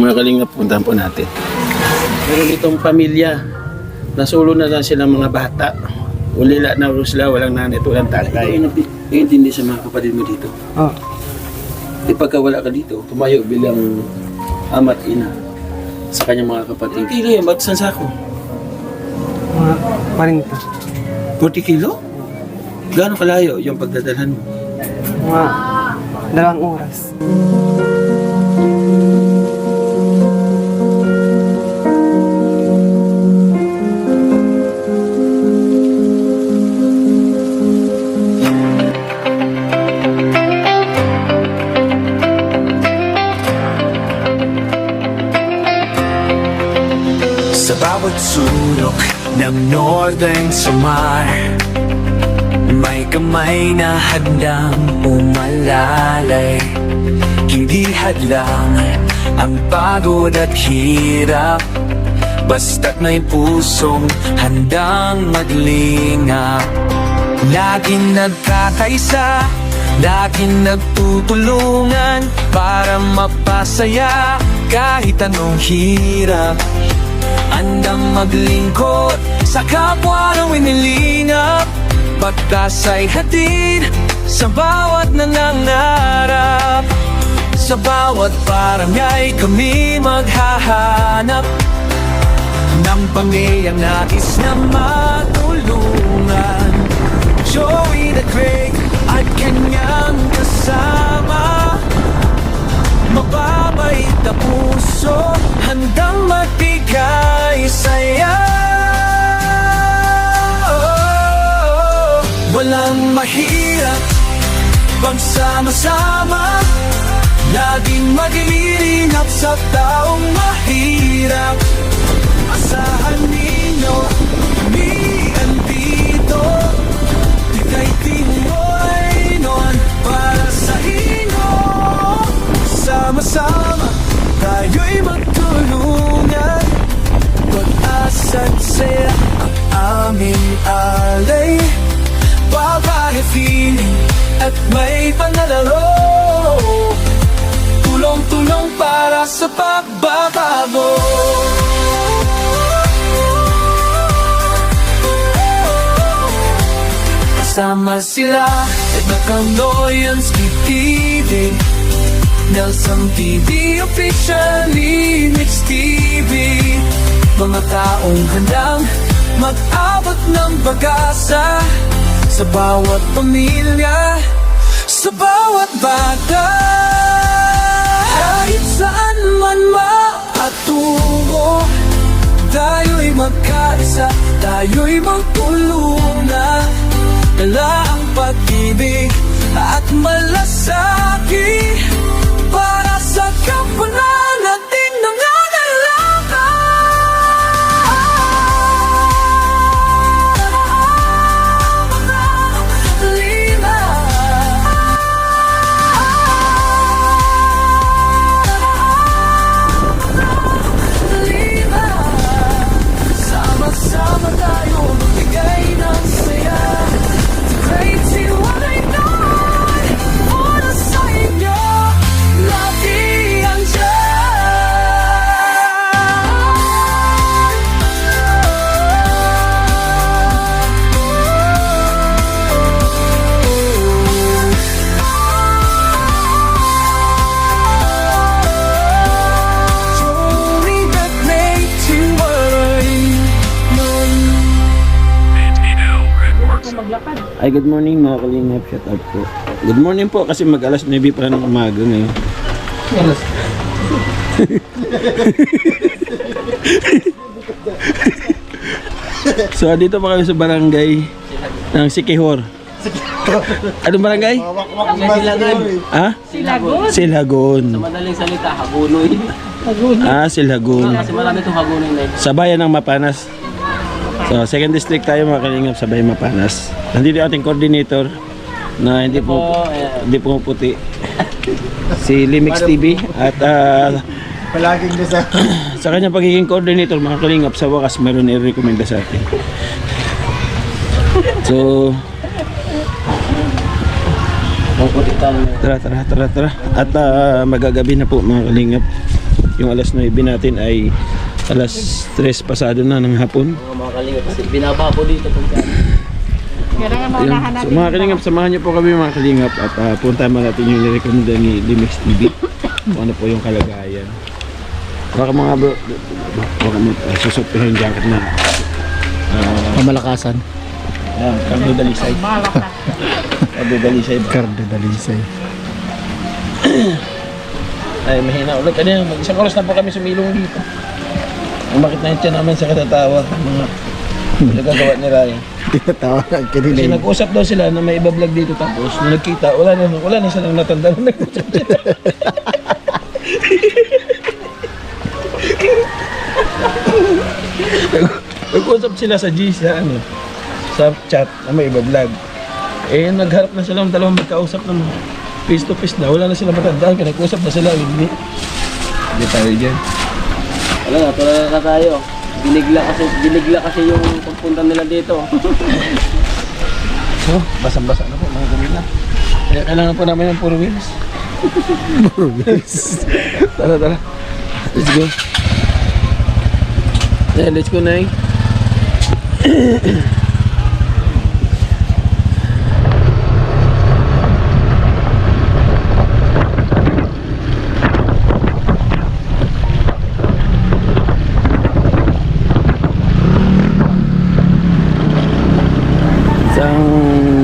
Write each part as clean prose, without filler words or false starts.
Mga kalingap, puntahan po natin. Pero itong pamilya, nasulo na lang silang mga bata. Ulila na sila, walang nanay at walang tatay. Iintindi sa mga kapatid mo dito. Oh. Di pagka wala ka dito, tumayo bilang ama't ina sa kanyang mga kapatid. Kilo yan, ba't saan sako? Mga 40. 40 kilo? Gaano kalayo yung pagdadalhan mo? Mga 2 oras. Sa bawat sulok ng Northern Samar, may kamay na handang umalalay. Hindi hadlang ang pagod at hirap, basta't may pusong handang maglingap. Laging nagkakaisa, laging nagtutulungan para mapasaya kahit anong hirap. Andang maglingkod sa kapwa ng winilingap, pagkasay hatid sa bawat nangangarap. Sa bawat barangay kami maghahanap ng pamilyang nais na matulungan. Joey the Craig at kanyang kasama, mababait na puso, handang magbigay saya. Walang mahirap pag sama-sama, laging maglilingap sa taong mahirap. Asahan ninyo, kami andito, bigay timoy noon para sa inyo. Sama-sama, tayo'y magtulungan, pag-asa't saya ang aming alay. Babae feeling at may panalaro, tulong-tulong para sa pagbabago. Kasama sila at Nakanoyans TV, Nelson TV officially, Mix TV. Mga taong handang mag-abot ng pag-asa sa bawat pamilya, sa bawat bata. Kahit saan man maatungo, tayo'y magkaisa, tayo'y magtulungan. Dala ang pag-ibig at malasakit para sa kapwa nating nangangailangan. Sama-sama tayo magbigay ng saya. Crazy what I know, para sa inyo, lagi Ay, good morning mga kalingap, shout out po. Good morning po kasi mag-alas 9 pa ng umaga ngayon. So dito pa kami sa barangay ng Sikihor. Anong barangay? Silagon. Ha? Silagon. Silagon. Sa madaling salita, Hagunoy. Ah, Silagon. Kasi marami itong Hagunoy na ito. Sa bayan ng Mapanas. So, second district tayo mga kalingap sa bayan Mapanas. Nandito yung ating coordinator na hindi po puti. Si Limix TV at Palaging nasa. sa kanyang pagiging coordinator mga kalingap, sa wakas meron i-recommenda sa atin. So, tara. At magagabi na po mga kalingap. Yung alas 9 natin ay alas 3 pasado na ng hapon. Mga kalingap kasi binaba ko dito pagka. Ayun. So mga kalingap, samahan niyo po kami mga kalingap at punta natin yung nirekomenda ni Limex TV kung ano po yung kalagayan. Baka mga bro, baka mo susot ko yung jacket na Pamalakasan. Cardo Dalisay. Cardo Dalisay ba? Cardo Dalisay. Ay, mahina ulit. Kanina, isang oras na po kami sumilong dito. Umakit na yung tiyan naman sa katatawa. Mga nagagawa ni Ryan. Tinatawa ang Kasi kinilig. nag-usap daw sila na may iba-vlog dito tapos nung nagkita, wala na silang natanda na nag-usap sila. Nag-usap sila sa G sa chat na may iba-vlog. Eh, nagharap na sila ng dalawang magkausap na face to face na. Wala na sila matandaan kaya nag-usap na sila. Hindi tayo dyan. Wala na, tulala na tayo. Binigla kasi yung pagpunta nila dito. So, basang-basa na po, mga gamit na. Kaya kailangan po namin ng puro wheels. Puro wheels. Tara. Let's go. Yeah, let's go na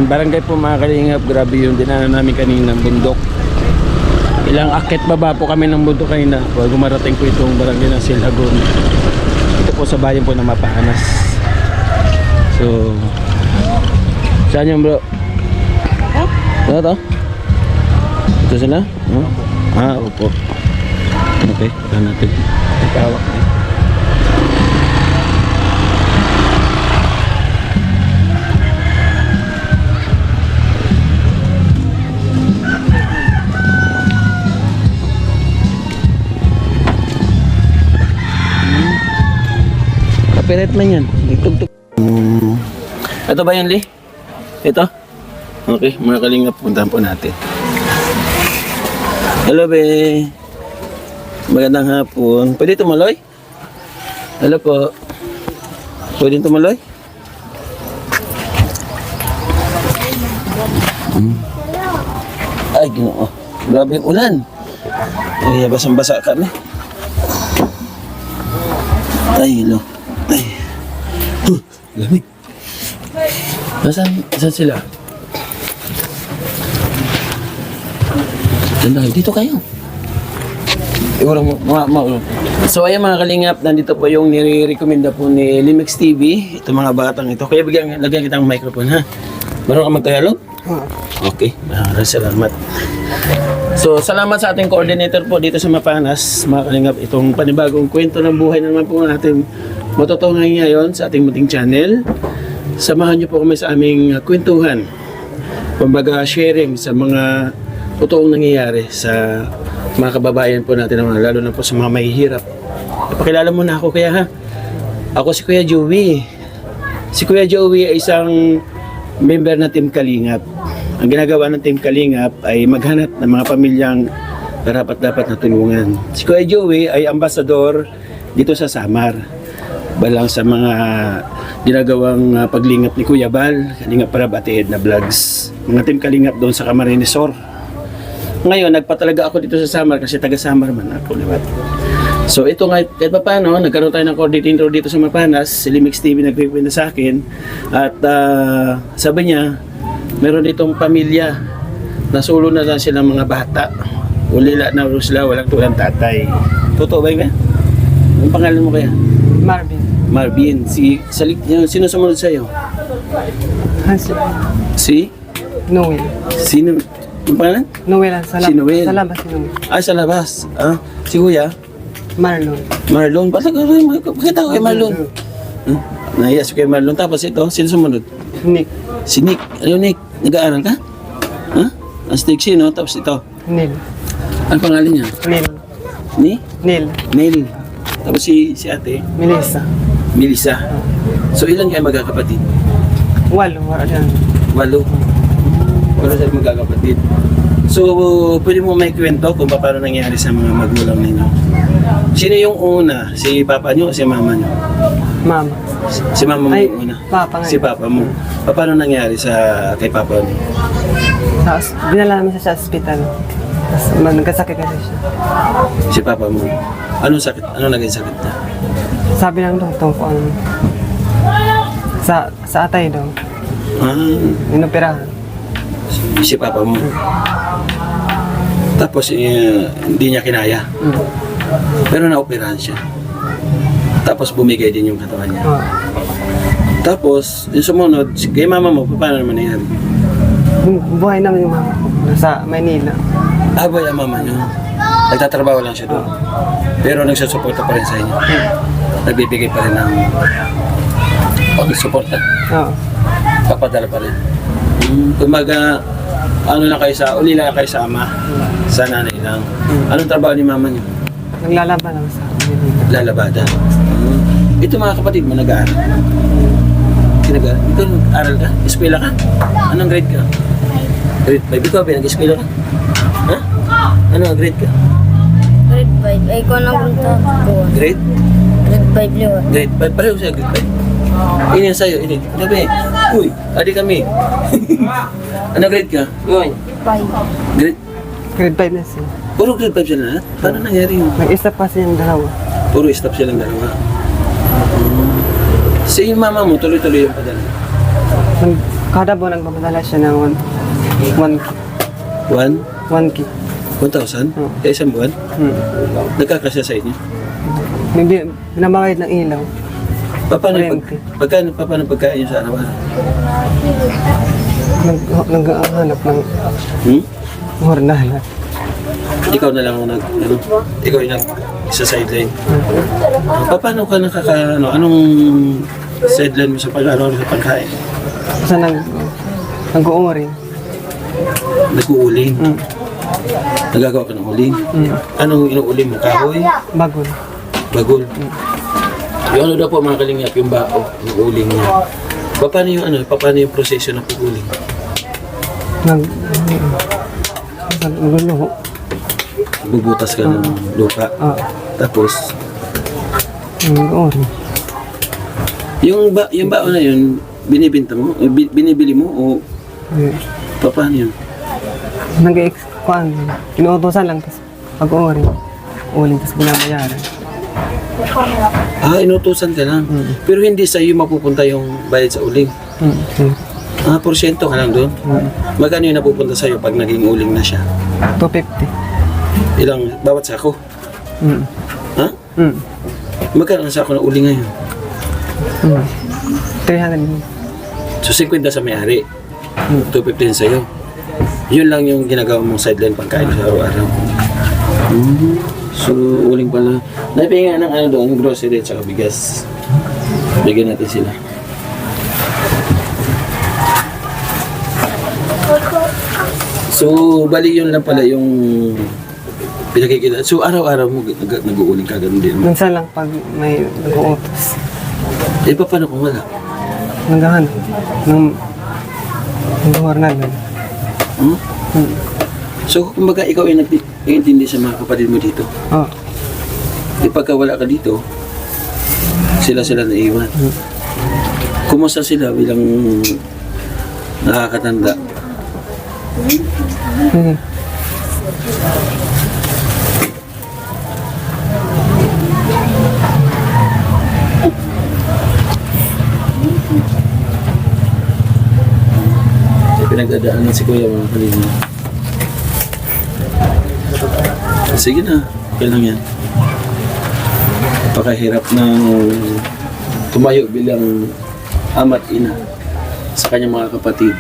barangay po mga kalingap, grabe yung dinaanan namin kanina ng bundok. Ilang akit baba po kami ng bundok kanina bago marating po itong barangay ng Silhagon. Ito po sa bayan po ng Mapanas. So, saan yung bro? Ano to? Ito sila? Oh? Ah, opo. Okay, ito natin. Itawak na. Copyright man yan. Nagtugtog. Ito ba yan, Lee? Ito? Okay, mga kalingap, puntahan po natin. Hello, be. Magandang hapon. Pwede tumuloy? Hello po. Pwede tumuloy? Ay, ginoo. Grabe yung ulan. Ay, basang-basa ka na. Ay, hello. Ay. Lamig. Saan sila? Dito kayo. So ayan mga kalingap, nandito po yung nire-recommenda po ni Limex TV. Ito mga batang ito. Kaya lagyan kitang microphone ha. Meron ka magtagalog? Okay, maraming salamat. So salamat sa ating coordinator po dito sa Mapanas. Mga kalingap, itong panibagong kwento ng buhay na naman po natin matutungan ngayon sa ating munting channel. Samahan niyo po kami sa aming kwentuhan. Kumbaga sharing sa mga totoong nangyayari sa mga kababayan po natin, lalo na po sa mga mahihirap. Ipakilala mo na ako kaya ha. Ako si Kuya Joey. Si Kuya Joey ay isang member ng Team Kalingap. Ang ginagawa ng Team Kalingap ay maghanap ng mga pamilyang dapat na tulungan. Si Kuya Joey ay ambasador dito sa Samar. Balang sa mga ginagawang paglingap ni Kuya Bal, Kalingap para Ate Edna Vlogs. Mga Team Kalingap doon sa Camarines Sur. Ngayon, nagpatalaga ako dito sa Samar kasi taga Samar man ako, liwat. So ito nga, kahit pa paano, nagkaroon tayo ng coordinator dito sa Mapanas, si Limex TV nag-recommend sa akin, at sabi niya, meron ditong pamilya, nasulo na lang silang mga bata, ulila na sila, walang tulang tatay. Totoo ba yun? Ang pangalan mo kaya? Marvin. Marvin. Sino sumunod sa'yo? Hansi. Si? Noel. Sino? Ang pangalan? Noel. Sa Si Noel. Sa labas si Noel. Ah, sa labas. Ah, si Kuya? Marlon. Marlon. Pakita ko kay Marlon. Nahiya si kay Marlon. Tapos ito, sino sumunod? Nick. Si Nick. Ano Nick? Nag-aaral ka? Ha? Ang stick no? Tapos ito. Neil. Ano pangalan niya? Neil. Ni? Neil. Neil. Tapos si ate? Melissa. Melissa. So ilan kayo magkakapatid? Walo. Wala dyan. 8. Wala sila magkakapatid. So, pwede mo may kwento kung paano nangyari sa mga magulang ninyo? Sino yung una? Si papa nyo o si mama nyo? Mama. Si mama mo Ay, yung una? papa nga. Si papa mo. Paano nangyari kay papa mo? Dinala namin siya sa ospital. Tapos nagkasakit kasi siya. Si papa mo. Anong sakit? Anong naging sakit niya? Sabi ng doktor ko ano, sa atay daw, inoperahan. Si papa mo. Tapos hindi niya kinaya. Pero naoperahan siya. Tapos bumigay din yung katawan niya. Tapos, yung sumunod, kay mama mo, paano naman nangyari? Buhay naman yung mama ko. Nasa Maynila. Boy, ang mama niyo. Nagtatrabaho lang siya doon. Pero nagsusuporta pa rin sa inyo. Nagbibigay pa rin ng pag-suporta. Oo. Papadala pa rin. Kumaga, uli lang kayo sa ama, sa nanay lang. Anong trabaho ni mama niyo? Naglalaban lang sa Maynila. Lalabada. Ito mga kapatid mo, nag-aaral. Ikaw nag-aaral ka? Eskwela ka? Anong grade ka? Grade 5. Ikaw ba nag-eskwela ka? Ha? Ano grade ka? Grade 5. Ay, ko na punta ko. Grade? Grade 5 liwa. Grade 5. Pareho siya grade 5. Ini yan sa'yo. Ini. Sabi, uy, adi kami. Ano grade ka? Yun. 5. Grade? Grade 5 na siya. Puro grade 5 sila lahat? Paano nangyari yun? Nag-isa pa siyang dalawa. Puro stop silang dalawa. Sa yung mama mo, tuloy-tuloy yung padala. Kada buwan nagpapadala siya ng 1K. 1K. 1,000? Kaya isang buwan? Nagkakasya sa inyo? Binabakayad ng ilaw. Paano pagkain nyo sa araw-araw? Naghahanap ng Hmm? hornala. Ikaw na lang ang ikaw yung sa sideline. Paano ka anong sideline mo sa pag-araw sa pagkain? Basta nag-uuring. Nag-uuling? Nagagawa ka ng uling? Anong inuuling mo? Kahoy? Bagol. Bagol? Yung ano daw po mga kalingap, yung bao, yung uling niya. Paano yung proseso ng pag-uling? Nagulo. Bubutas ka ng lupa. Tapos, Nag-uuring. yung bao na yun, binibenta mo? Binibili mo? O paano yun? Nag-kuhan. Inuutosan lang. Tapos pag-uuring. Uling. Tapos binabayaran. Inutusan ka lang. Pero hindi sa iyo mapupunta yung bayad sa uling. Porsyento ka lang doon. Magkano yung napupunta sa iyo pag naging uling na siya? 250. Ilang bawat sako? Ha? Magkano ang sako ng uling ngayon? 300. So 50 sa may-ari. 215 sa iyo. Yun lang yung ginagawa mong sideline pagkain sa araw-araw. So uling pala. Naipinga ng doon, yung grocery at saka bigas. Bigyan natin sila. So, bali yun lang pala yung pinakikita. So, araw-araw mo nag-uuling ka ganun din. Minsan lang pag may nag-uutos. Paano kung wala? Naghahanap ng hornala. So, kumbaga ikaw ay nag-iintindi sa mga kapatid mo dito. Pagka wala ka dito, sila naiwan. Kumusta sila bilang nakakatanda? Pinagdadaanan si Kuya mga kalina. Sige na, okay lang yan. Napakahirap ng tumayo bilang ama't ina sa kanyang mga kapatid.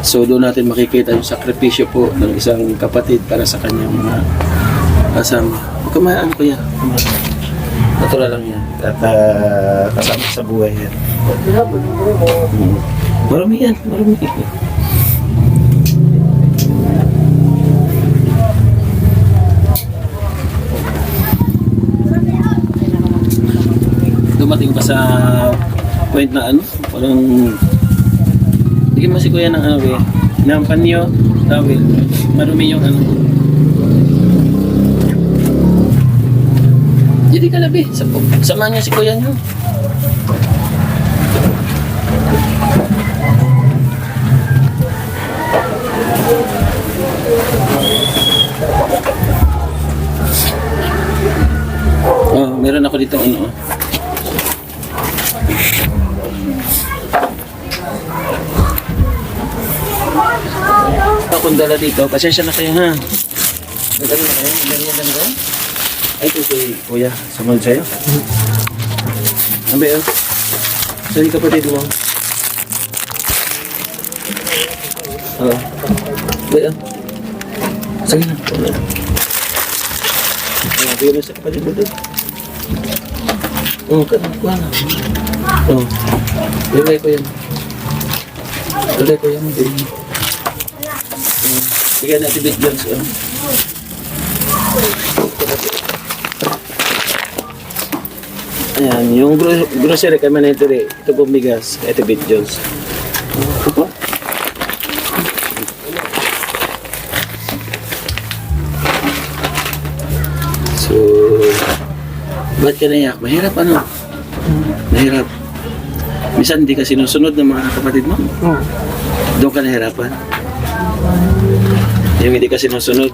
So doon natin makikita yung sakripisyo po ng isang kapatid para sa kanyang mga kasama. Kumayaan ko yan. Natural lang yan. At kasama sa buhay yan. Marami yan. Marami. Dumating pa sa point na parang bigyan mo si Kuya ng ng panyo, towel. Marumi yung di ka labi. Samahan niya si kuya niyo. Oh, meron ako dito ano. Akong dala dito, pasensya na kayo ha. Nagano na kayo? Nagano na kayo? Ay, ito si kuya. Sumunod sa'yo. Ano ba yun? Saan yung kapatid mo? Oo. Ba yun? Sige na. Bigyan mo sa kapatid mo doon. Oo, kuha na. Oo. Bigay ko yan. Bigay ko yan. Bigyan natin bit Jones. Ayan, yung grocery kay Manetiri. Ito pong bigas. Ito bit Jones. Ito. So, ba't ka naiyak? Mahirap ano? Mahirap. Minsan hindi ka sinusunod ng mga kapatid mo. Oo. Doon ka nahirapan. Yung hindi ka sinusunod.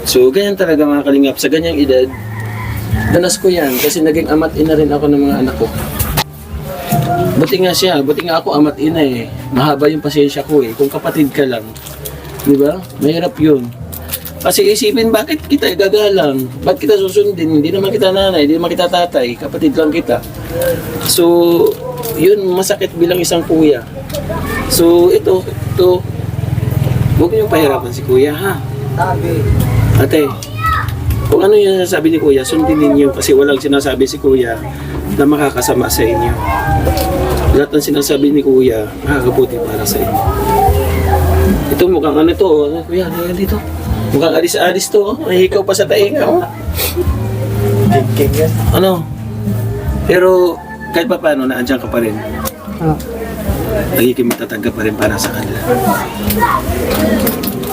So, ganyan talaga mga kalingap. Sa ganyang edad, danas ko yan kasi naging ama't ina rin ako ng mga anak ko. Buti nga siya, buti nga ako ama't ina eh. Mahaba yung pasensya ko eh. Kung kapatid ka lang, di ba? Mahirap yun. Kasi isipin, bakit kita gagalang? Bakit kita susundin? Hindi naman kita nanay, hindi naman kita tatay, kapatid lang kita. So, yun masakit bilang isang kuya. So, ito, huwag niyong pahirapan si kuya, ha? Ate, kung ano yung sinasabi ni kuya, sundin ninyo kasi walang sinasabi si kuya na makakasama sa inyo. Lahat ng sinasabi ni kuya, makakabuti para sa inyo. Ito mukhang ano to, kuya, ano yan dito? Mukhang alis-alis to, oh. May hikaw pa sa tainga, oh. Ano? Pero kahit pa paano, naandyan ka pa rin. Oo. Nagiging matatag ka pa rin para sa kanila.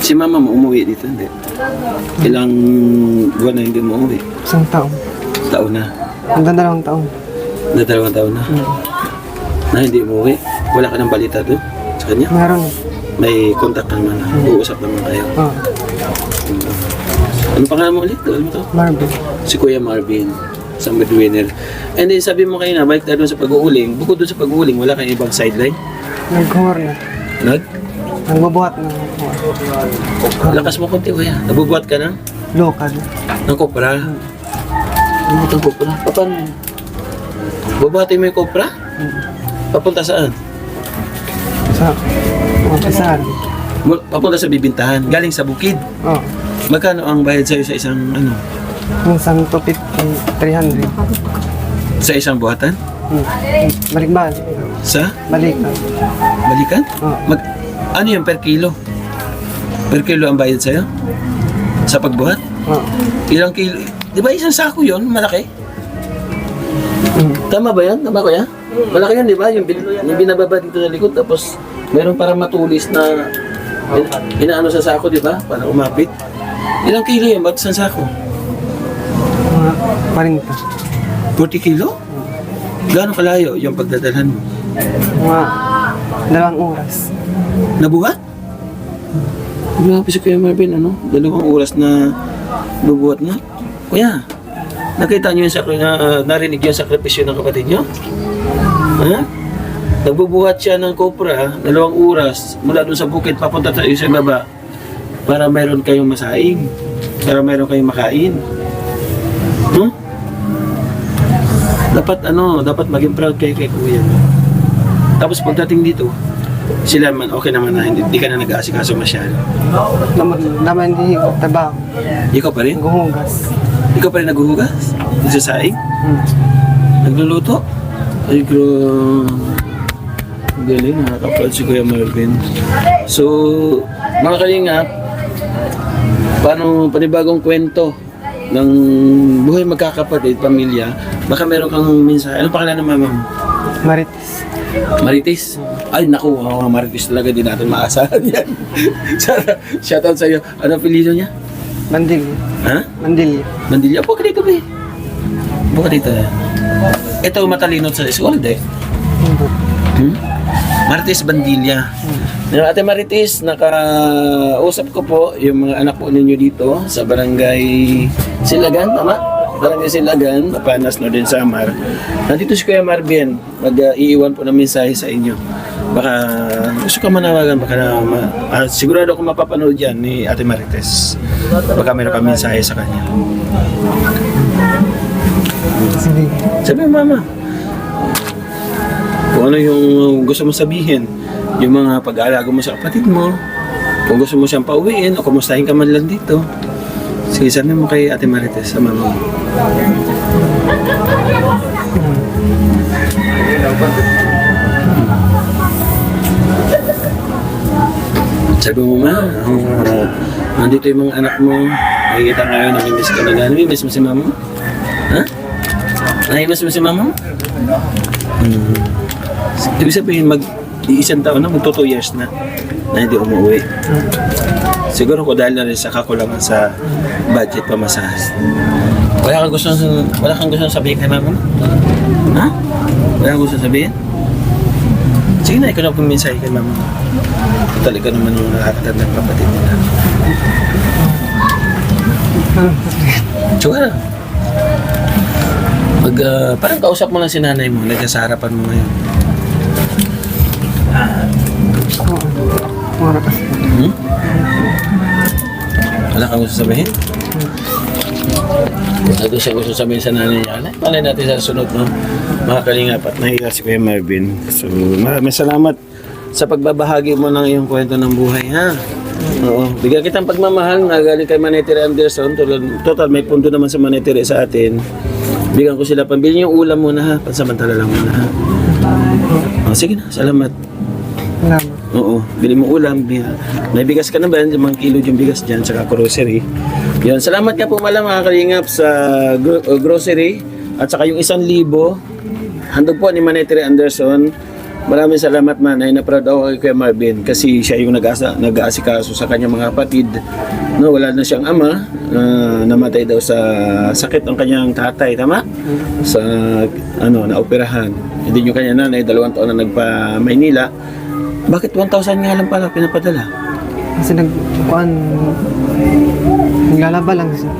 Si mama mo umuwi dito, hindi? Ilang buwan na hindi mo umuwi? Isang taon. Taon na? Hanggang 2 taon. Na 2 taon na? Na hindi umuwi? Wala ka ng balita doon sa kanya? Meron. May contact ka naman na? Uusap naman kayo? Oo. Ano pangalan mo ulit? Ano to? Marvin. Si Kuya Marvin, isang breadwinner. And then sabi mo kayo na, balik tayo doon sa pag-uuling. Bukod doon sa pag-uuling, wala kayong ibang sideline? Nag-humor na. Nagbubuhat na. Lakas mo konti, kuya. Nabubuhat ka ng? Local. Ng kopra. Ano itong kopra? Paano? Bubuhatin mo yung kopra? Papunta saan? Sa umpisahan. Papunta sa bibintahan. Galing sa bukid. Oo. Magkano ang bayad sa'yo sa isang ano? Yung isang 250, 300. Sa isang buhatan? Balik-balik. Sa? Balikan. Balikan? Oo. Ano yung per kilo? Per kilo ang bayad sa'yo? Sa pagbuhat? Oo. Ilang kilo? Di ba isang sako yun? Malaki? Tama ba yan? Tama ko yan? Malaki yan, di ba? Yung binababa dito sa likod, tapos meron parang matulis na inaano sa sako, di ba? Para umapit. Ilang kilo yan? Ba't isang sako? Mga 40 kilo? Gaano kalayo yung pagdadalhan mo? Mga 2 oras. Nabuhat? Grabe si Kuya Marvin, ano? 2 oras na bubuhat na. Kuya, nakita niyo yung narinig yung sakripisyo ng kapatid niyo? Ha? Nagbubuhat siya ng kopra, 2 oras, mula doon sa bukid papunta tayo sa baba para mayroon kayong masaing, para mayroon kayong makain. Dapat maging proud kay Kuya. Tapos pagdating dito, sila man okay naman na hindi ka na nag-aasikaso masyado. Naman hindi ko trabaho. Ikaw pa rin? Naghuhugas. Ikaw pa rin naghuhugas? Nagsasaing? Nagluluto? Ay, galing, nakaka-proud si Kuya Marvin. So, mga kalingap, paano panibagong kwento ng buhay magkakapatid, pamilya, baka meron kang mensahe. Anong pangalan ng mama mo? Marites. Marites? Ay, naku, Marites talaga, di natin maasahan yan. Shoutout sa'yo. Ano apelido niya? Mandilya. Ha? Mandilya. Mandilya. Po, kanito ba eh? Buka dito. Ito matalino sa school, de. Marites Bandilla. Ate Marites, nakausap ko po yung mga anak po ninyo dito sa barangay Silagan, tama? Barangay Silagan, Mapanas, Northern Samar. Nandito si Kuya Marvin, mag-iiwan po ng mensahe sa inyo. Baka gusto ka manawagan, baka sigurado ako mapapanood yan ni Ate Marites. Baka meron ka mensahe sa kanya. Sabi mo, Mama, kung ano yung gusto mo sabihin, yung mga pag-aalaga mo sa kapatid mo, kung gusto mo siyang pauwiin o kumustahin ka man lang dito. Sige, sabi mo kay Ate Marites sa mama mo. Sabi mo, Ma, nandito yung mga anak mo, nakikita ngayon, namimiss ka na. Namimiss mo si mama mo? Ha? Namimiss mo si mama mo? Ibig sabihin, isang taon na, magto 2 years na hindi umuwi. Siguro ko dahil na rin sa kakulangan sa budget pamasahe. Wala kang gusto sabihin kay mama mo? Ha? Wala kang gusto sabihin? Sige na, ikaw na puminsay kay mama mo. Talaga naman yung nakakatad ng kapatid nila. Tsura. Parang kausap mo lang si nanay mo, nasa harapan mo ngayon. Wala kang gusto sabihin? Ano siya gusto sabihin sa nanay niya? Malay natin sa sunod, no? Mga kalingap at nahiya si Kuya Marvin. So, maraming salamat sa pagbabahagi mo ng iyong kwento ng buhay, ha? Oo. Bigyan kitang pagmamahal na galing kay Manetire Anderson. Total, may punto naman sa Manetire sa atin. Bigyan ko sila pambili yung ulam muna, ha? Pansamantala lang muna, ha? Oh, sige na, salamat. Salamat. Oo, bili mo ulam. May bigas ka na ba? 5 kilo yung bigas dyan, saka grocery. Yan, salamat ka po malang mga kalingap sa grocery at saka yung 1,000. Handog po ni Manetire Anderson. Maraming salamat, Manay. Na-proud ako kay Kuya Marvin kasi siya yung nag-aasikaso sa kanyang mga kapatid. No, wala na siyang ama. Namatay daw sa sakit ng kanyang tatay, tama? Sa naoperahan. Hindi yung kanya nanay, 2 taon na nagpa-Maynila. Bakit 1,000 nga lang pala pinapadala? Kasi naglalaba lang siya.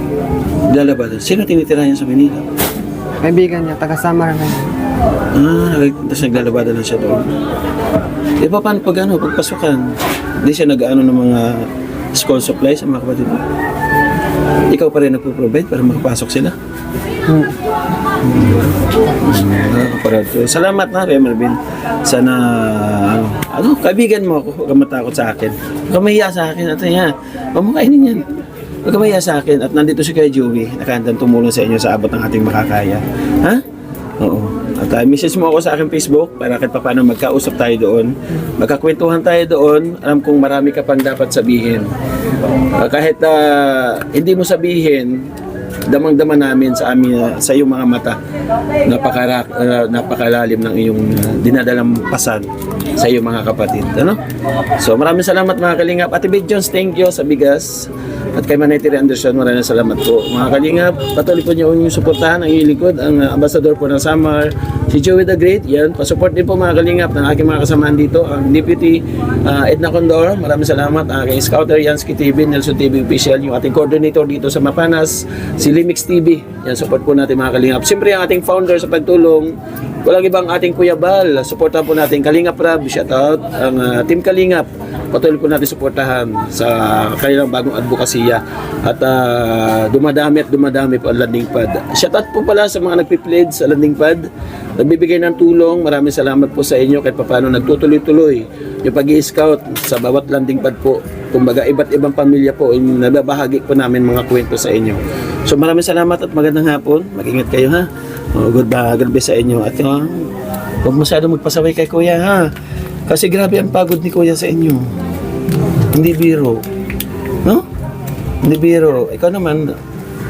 Lalaba. Sino tinitira niya sa Manila? Kaibigan niya, taga-Samar na niya. Tapos naglalabada lang siya doon. Di ba paano pagpasukan? Hindi siya nag-ano ng mga school supplies sa mga kapatid mo? Ikaw pa rin nagpo-provide para makapasok sila? Salamat na, Kuya Marvin. Sana, kaibigan mo ako, huwag kang matakot sa akin. Huwag kang mahiya sa akin. Huwag mo kainin yan. Huwag kang mahiya sa akin. At nandito si Kuya Joey, nakahandang tumulong sa inyo sa abot ng ating makakaya. Ha? Oo. At message mo ako sa aking Facebook para kahit paano magkausap tayo doon. Magkakwentuhan tayo doon. Alam kong marami ka pang dapat sabihin. Kahit hindi mo sabihin, damang-dama namin sa iyong mga mata. Napakalalim ng iyong dinadalang pasan sa iyong mga kapatid. Ano? So maraming salamat mga kalingap. Ate Beth Jones, thank you sa bigas. At kay Manetire Anderson, maraming salamat po. Mga kalingap, patuloy po niyo yung suportahan ang inyong likod, ang ambassador po ng Samar, si Joey the Great. Yan, pasupport din po mga kalingap ng aking mga kasamahan dito, ang Deputy Edna Condor. Maraming salamat. Aking Scouter Yansky TV, Nelson TV Official, yung ating coordinator dito sa Mapanas, si Limix TV. Yan, support po natin mga kalingap. Siyempre ang ating founder sa pagtulong, walang ibang ating Kuya Bal. Supportan po natin Kalingap Rab, shoutout ang Team Kalingap. Patuloy po natin suportahan sa kanilang bagong advokasya at dumadami po ang landing pad. Shoutout po pala sa mga nagpi-pledge sa landing pad, nagbibigay ng tulong. Maraming salamat po sa inyo kahit paano nagtutuloy-tuloy yung pag-i-scout sa bawat landing pad po. Kumbaga iba't ibang pamilya po yung nababahagi po namin mga kwento sa inyo. So maraming salamat at magandang hapon. Mag-ingat kayo, ha. Good bless sa inyo. At huwag masyadong magpasaway kay Kuya, ha. Kasi grabe ang pagod ni Kuya sa inyo. Hindi biro. No? Hindi biro. Ikaw naman,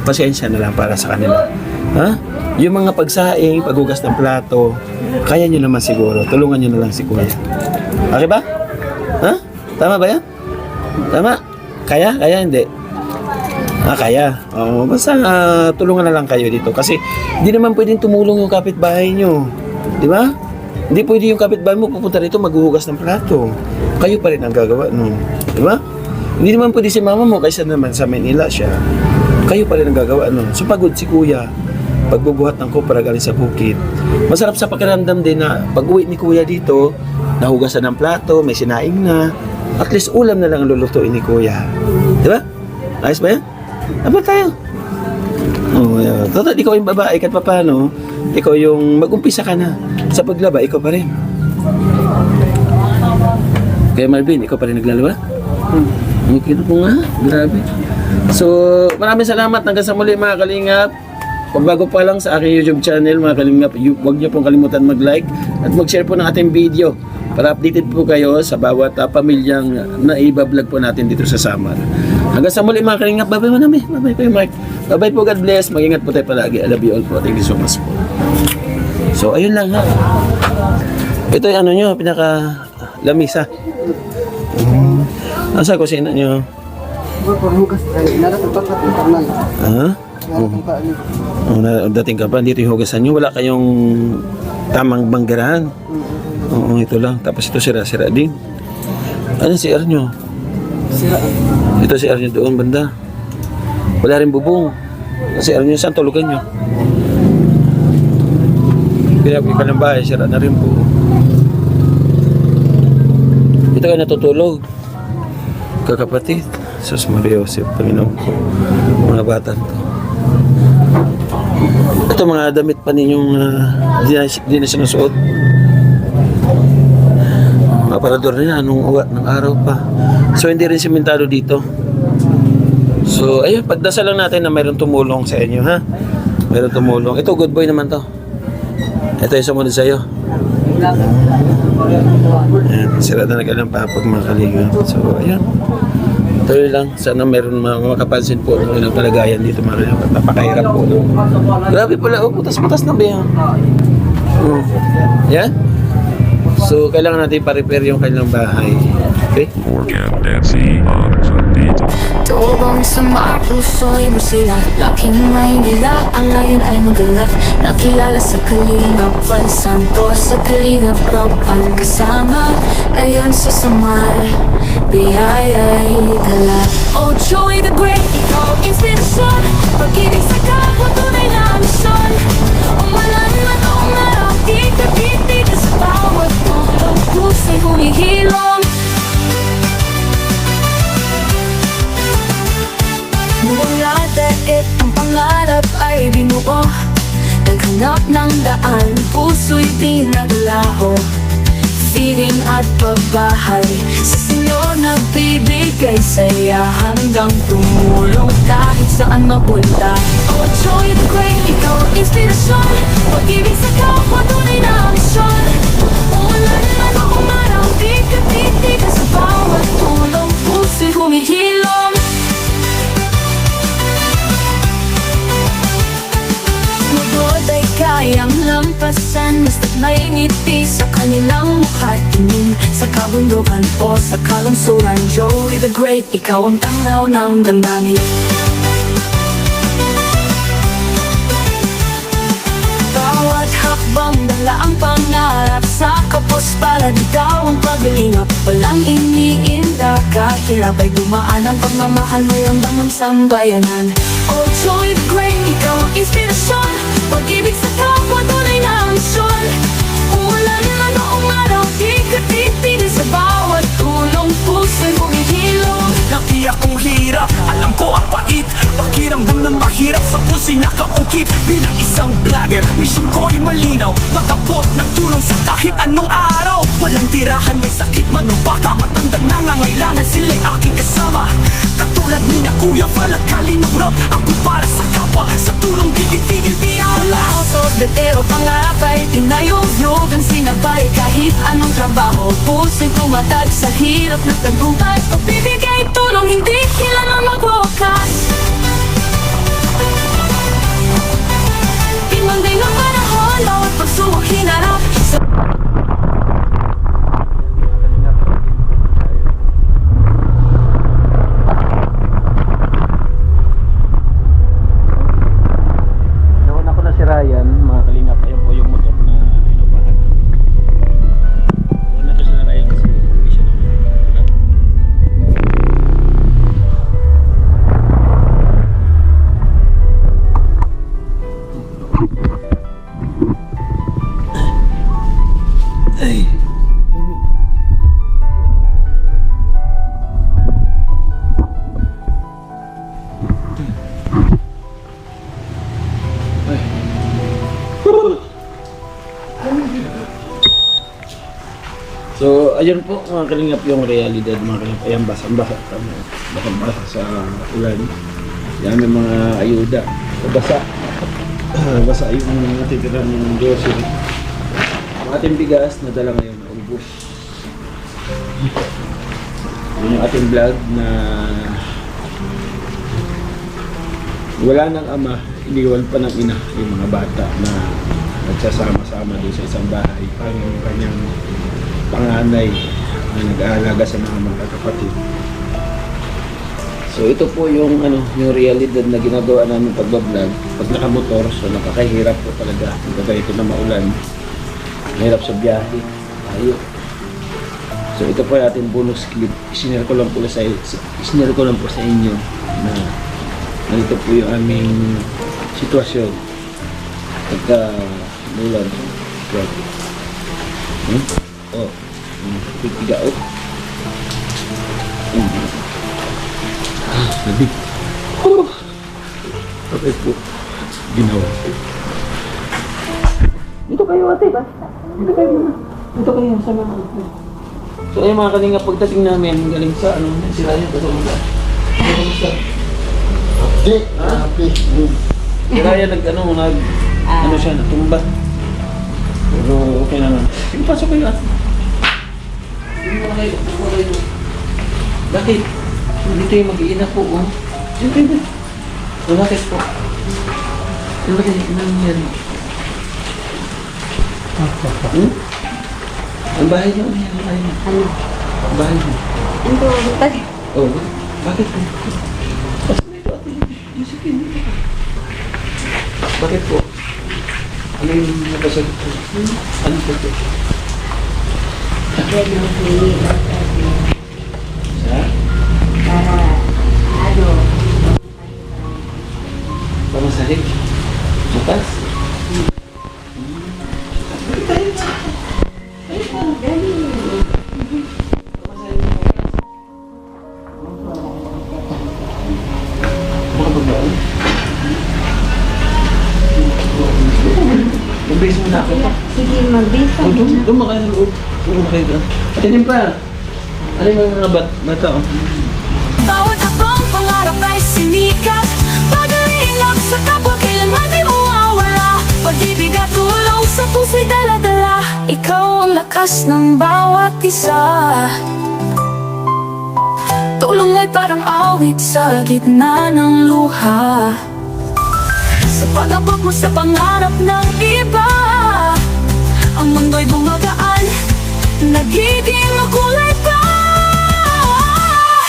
pasensya na lang para sa kanila. Ha? Yung mga pagsaing, paghugas ng plato, kaya nyo naman siguro. Tulungan nyo na lang si Kuya. Okay ba? Ha? Tama ba yan? Tama? Kaya? Kaya hindi? Kaya. Oo, basta tulungan na lang kayo dito. Kasi hindi naman pwedeng tumulong yung kapitbahay nyo. Di ba? Hindi pwede yung kapitbahay mo pupunta rito maghuhugas ng plato. Kayo pa rin ang gagawa nun. Di ba? Hindi naman pwede si mama mo kaysa naman sa Manila siya. Kayo pa rin ang gagawa nun. So pagod si kuya. Pagbubuhat ng kopra galing sa bukid. Masarap sa pakiramdam din na pag-uwi ni kuya dito, nahugasan ng plato, may sinaing na. At least ulam na lang ang lulutuin ni kuya. Di ba? Ayos ba yan? Aba tayo. Oh, yeah. Total, ikaw yung babae kahit paano, ikaw yung mag-umpisa ka na. Sa paglaba, ikaw pa rin. Kaya Marvin, ikaw pa rin naglalaba? Okay na po nga. Grabe. So, maraming salamat. Hanggang sa muli mga kalingap. Kung bago pa lang sa aking YouTube channel, mga kalingap, huwag niyo pong kalimutan mag-like at mag-share po ng ating video para updated po kayo sa bawat pamilyang na iba-vlog po natin dito sa Samar. Hanggang sa muli mga kalingap, bye-bye mo namin. Bye-bye po yung Mark. Bye-bye po, God bless. Mag-ingat po tayo palagi. I love you all po. Thank you so much po. So, ayun lang ha. Ito yung ano nyo, pinaka-lamisa. Asa kusina nyo? Ha? Dating ka pa, dito yung hugasan nyo. Wala kayong tamang banggarahan. Oo, ito lang. Tapos ito sira-sira din. Ano si CR nyo? Ito si CR nyo doon, banda. Wala rin bubong. Si CR nyo, saan tulugan nyo? Pinapin ka ng bahay, sira na rin po. Ito kayo natutulog. Kakapatid. Sus Maria Joseph, Panginoon ko. Mga bata to. Ito mga damit pa ninyong di na sinusuot. Mga parador na yan, nung araw pa. So hindi rin simentado dito. So ayun, pagdasal lang natin na mayroon tumulong sa inyo, ha? Mayroon tumulong. Ito, good boy naman to. Ito yung sumunod sa'yo. Ayan, sira na nag-alang papag mga kaligan. So ayun. Tuloy lang, sana meron makapansin po ng ilang kalagayan dito mga kaligan. Napakahirap po. Grabe pala, putas-putas na ba yan? Yan? So kailangan natin pa-repair yung kanilang bahay. Okay? Morgan Nancy on the beat. Tubong sa mga puso'y masila, laking Maynila, ang layon ay magalak. Nakilala sa Kalingap, Santo sa Kalingap, Propal kasama, ngayon sa Samar, biyaya'y dala. Oh Joey the Great, ikaw inspirasyon, pag-ibig sa kapwa, tunay na misyon. Umalan man o umaraw, di ka titig sa bawat tulong, pusa'y humihilom. Mula daig ang pangarap ay binuo, naghanap ng daan, puso'y pinaglaho. Feeling at pagbahay, sa sinyo nagbibigay saya, hanggang tumulong kahit saan mapunta. Oh Joy the Great, ikaw ang inspirasyon, pag-ibig sa kapwa, tunay na misyon. Umulan man o umaraw, di ka titig sa bawat tulong, puso'y humihilom. Ay kayang lampasan, basta't may ngiti sa kanilang mukha. Tingin sa kabundukan o sa kalungsuran, Joey the Great, ikaw ang tanglaw ng damdamin. Bawat hakbang dala ang pangarap, sa kapos palad ikaw ang paglingap. Walang iniinda, kahirap ay dumaan, ang pagmamahal mo yung damang sambayanan. Oh Joey the Great, ikaw ang inspirasyon, pag-ibig sa kapwa, tunay na misyon. Umulan man o umaraw, di ka titigil sa bawat tulong, puso'y humihilom. Nakiyak kong hirap, alam ko ang pait, pakiramdam ng mahirap sa puso'y nakaungkit. Bilang isang vlogger, mission ko'y malinaw, makabot ng tulong sa kahit anong araw. Walang tirahan, may sakit man o baka matanda, nangangailangan sila'y aking kasama. Katulad ni na Kuya Val at Kalinurap, ako para sa kapwa, sa tulong titigil di alas. Pero pangarap ay tinayog-yog ang sinabay, kahit anong trabaho, puso'y tumatag sa hirap ng tagumpay. Pagbibigay tulong, hindi kailangan magwakas. Pinunday ng panahon, bawat pagsubok hinarap. ayan mga kalingap, ayan po yung motor na inupahan. Una to sa narayan kasi hindi siya naman. Ay. So, ayun po mga kalingap yung realidad mga kalingap. Ayan, basang-basa kami. Basang-basa sa ulan. Yan may mga ayuda. Basa. Basa yung natitira ng grocery. Ang ating bigas, nadala ngayon na ubos. Yun yung ating vlog na wala ng ama, iniwan pa ng ina yung mga bata na nagsasama-sama doon sa isang bahay. Parang yung kanyang panganay na nag-aalaga sa mga kapatid. So ito po yung yung realidad na ginagawa namin pagbablog. Pag nakamotor, so nakakahirap po talaga. Kaya ito na maulan. Mahirap sa biyahe. Tayo. So ito po yung ating bonus clip. Isinare ko lang po sa inyo na ganito po yung aming sitwasyon pagka mulan. Oh, pipiga oh. Sabi. Okay po. Ginawa. Dito kayo ate ba? Dito kayo muna. Dito kayo sa mga. So ayun mga kalinga, pagdating namin galing sa sila yun kasi mga. Happy. Sila yan nag siya natumba. Pero okay naman. Sige, pasok kayo ate. Hindi mo kayo. Bakit? Dito yung mag-iina po, oh. Siyempre, bakit po? Sino ba kayo nangyari? Ang bahay niyo, ano yan? Ano? Ang bahay niyo? Ito, butag. Oh, bakit po? Pasok na ito, ate. Josephine. Bakit po? Ano yung nabasag po? Ano po po? Yan ang pili at Sa? para Pamasahe? Bukas? Mag-base muna ako. sige, magbisa. Doon mo kayo sa loob. Doon mo kayo doon. Atinin pa. Ano yung mga bata oh? Bawat akong pangarap ay sinikat. Pag-iingat sa kapwa, kailanman di mawawala. Pag-ibig at tulong sa puso'y dala-dala. Ikaw ang lakas ng bawat isa. Tulong ay parang awit sa gitna ng luha. Sa pag-abot mo sa pangarap ng iba, ang mundo'y bumagaan, nagiging makulay pa.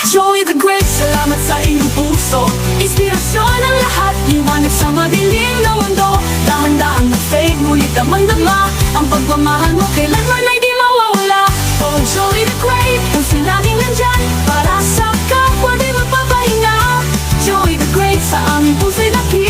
Joey the Great, salamat sa iyong puso. Inspirasyon ang lahat, liwanag sa madilim na mundo. Dahan-dahang nag-fade, ngunit damang-dama ang pagmamahal mo, kailanman ay di mawawala. Oh, Joey the Great, kung silaging nandyan para sa kapwa di magpapahinga. Joey the Great, sa aming puso'y laki.